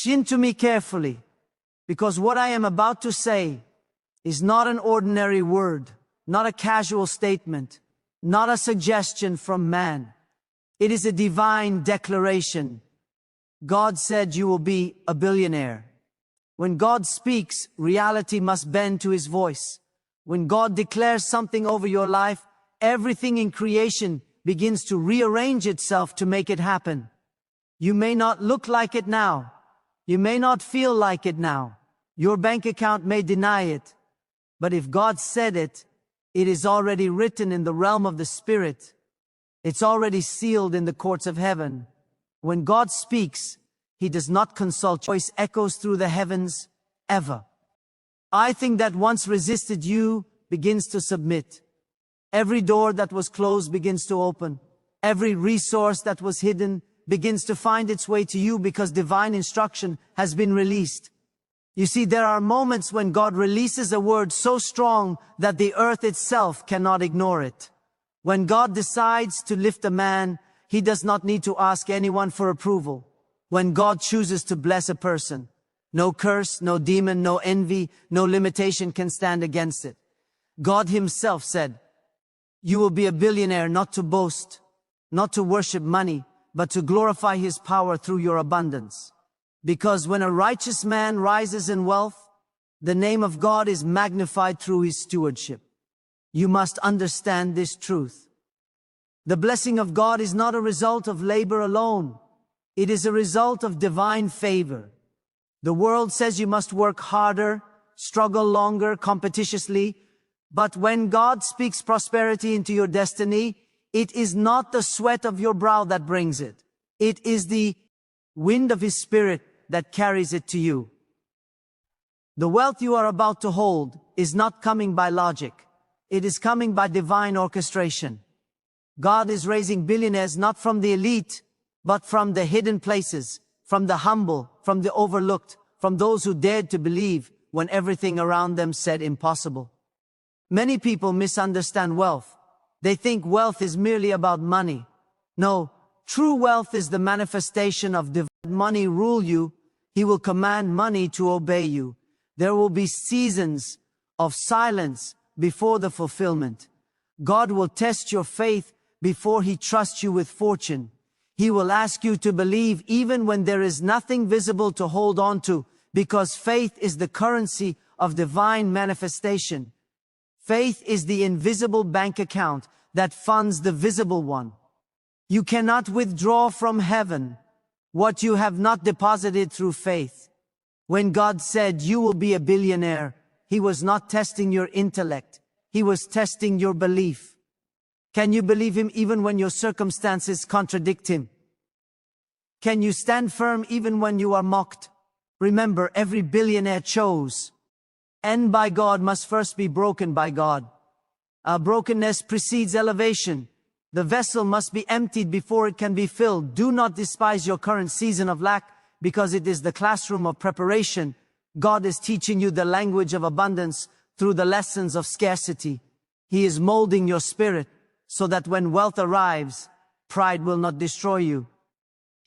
Listen to me carefully, because what I am about to say is not an ordinary word, not a casual statement, not a suggestion from man. It is a divine declaration. God said you will be a billionaire. When God speaks, reality must bend to his voice. When God declares something over your life, everything in creation begins to rearrange itself to make it happen. You may not look like it now. You may not feel like it now. Your bank account may deny it. But if God said it, it is already written in the realm of the Spirit. It's already sealed in the courts of heaven. When God speaks, he does not consult. Voice echoes through the heavens, ever. I think that once resisted you begins to submit. Every door that was closed begins to open. Every resource that was hidden begins to find its way to you because divine instruction has been released. You see, there are moments when God releases a word so strong that the earth itself cannot ignore it. When God decides to lift a man, he does not need to ask anyone for approval. When God chooses to bless a person, no curse, no demon, no envy, no limitation can stand against it. God himself said, "You will be a billionaire not to boast, not to worship money, but to glorify his power through your abundance." Because when a righteous man rises in wealth, the name of God is magnified through his stewardship. You must understand this truth. The blessing of God is not a result of labor alone. It is a result of divine favor. The world says you must work harder, struggle longer, competitiously. But when God speaks prosperity into your destiny, it is not the sweat of your brow that brings it. It is the wind of his Spirit that carries it to you. The wealth you are about to hold is not coming by logic. It is coming by divine orchestration. God is raising billionaires not from the elite, but from the hidden places, from the humble, from the overlooked, from those who dared to believe when everything around them said impossible. Many people misunderstand wealth. They think wealth is merely about money. No, true wealth is the manifestation of divine. Money rule you. He will command money to obey you. There will be seasons of silence before the fulfillment. God will test your faith before he trusts you with fortune. He will ask you to believe even when there is nothing visible to hold on to, because faith is the currency of divine manifestation. Faith is the invisible bank account that funds the visible one. You cannot withdraw from heaven what you have not deposited through faith. When God said you will be a billionaire, he was not testing your intellect. He was testing your belief. Can you believe him even when your circumstances contradict him? Can you stand firm even when you are mocked? Remember, every billionaire chose. And by God must first be broken by God. Our brokenness precedes elevation. The vessel must be emptied before it can be filled. Do not despise your current season of lack, because it is the classroom of preparation. God is teaching you the language of abundance through the lessons of scarcity. He is molding your spirit so that when wealth arrives, pride will not destroy you.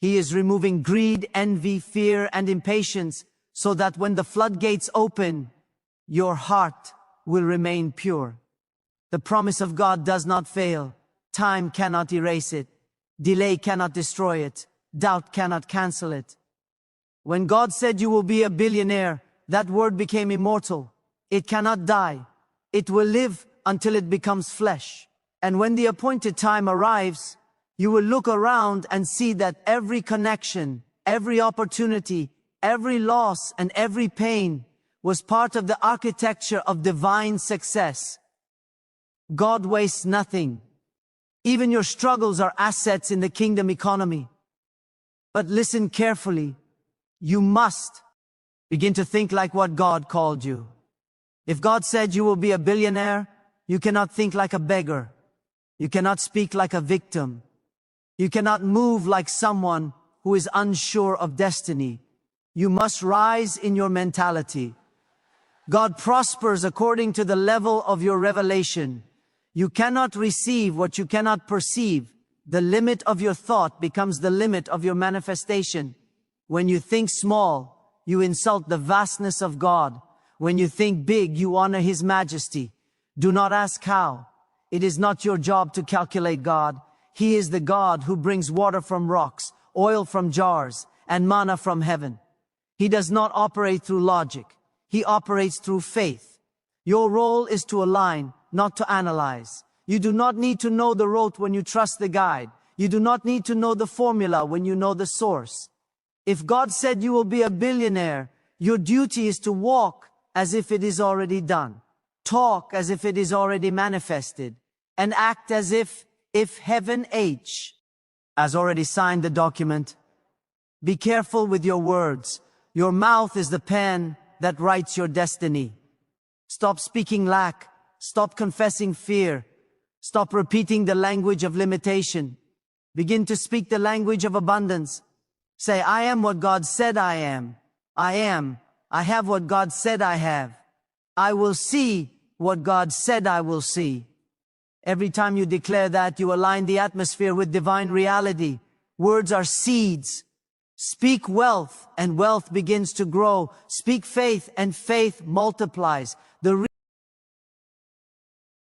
He is removing greed, envy, fear, and impatience so that when the floodgates open, your heart will remain pure. The promise of God does not fail. Time cannot erase it. Delay cannot destroy it. Doubt cannot cancel it. When God said you will be a billionaire, that word became immortal. It cannot die. It will live until it becomes flesh. And when the appointed time arrives, you will look around and see that every connection, every opportunity, every loss, and every pain was part of the architecture of divine success. God wastes nothing. Even your struggles are assets in the kingdom economy. But listen carefully. You must begin to think like what God called you. If God said you will be a billionaire, you cannot think like a beggar. You cannot speak like a victim. You cannot move like someone who is unsure of destiny. You must rise in your mentality. God prospers according to the level of your revelation. You cannot receive what you cannot perceive. The limit of your thought becomes the limit of your manifestation. When you think small, you insult the vastness of God. When you think big, you honor His majesty. Do not ask how. It is not your job to calculate God. He is the God who brings water from rocks, oil from jars, and manna from heaven. He does not operate through logic. He operates through faith. Your role is to align, not to analyze. You do not need to know the route when you trust the guide. You do not need to know the formula when you know the source. If God said you will be a billionaire, your duty is to walk as if it is already done. Talk as if it is already manifested. And act as if heaven has already signed the document. Be careful with your words. Your mouth is the pen that writes your destiny. Stop speaking lack. Stop confessing fear. Stop repeating the language of limitation. Begin to speak the language of abundance. Say, I am what God said I am. I am. I have what God said I have. I will see what God said I will see. Every time you declare that, you align the atmosphere with divine reality. Words are seeds. Speak wealth, and wealth begins to grow. Speak faith, and faith multiplies. The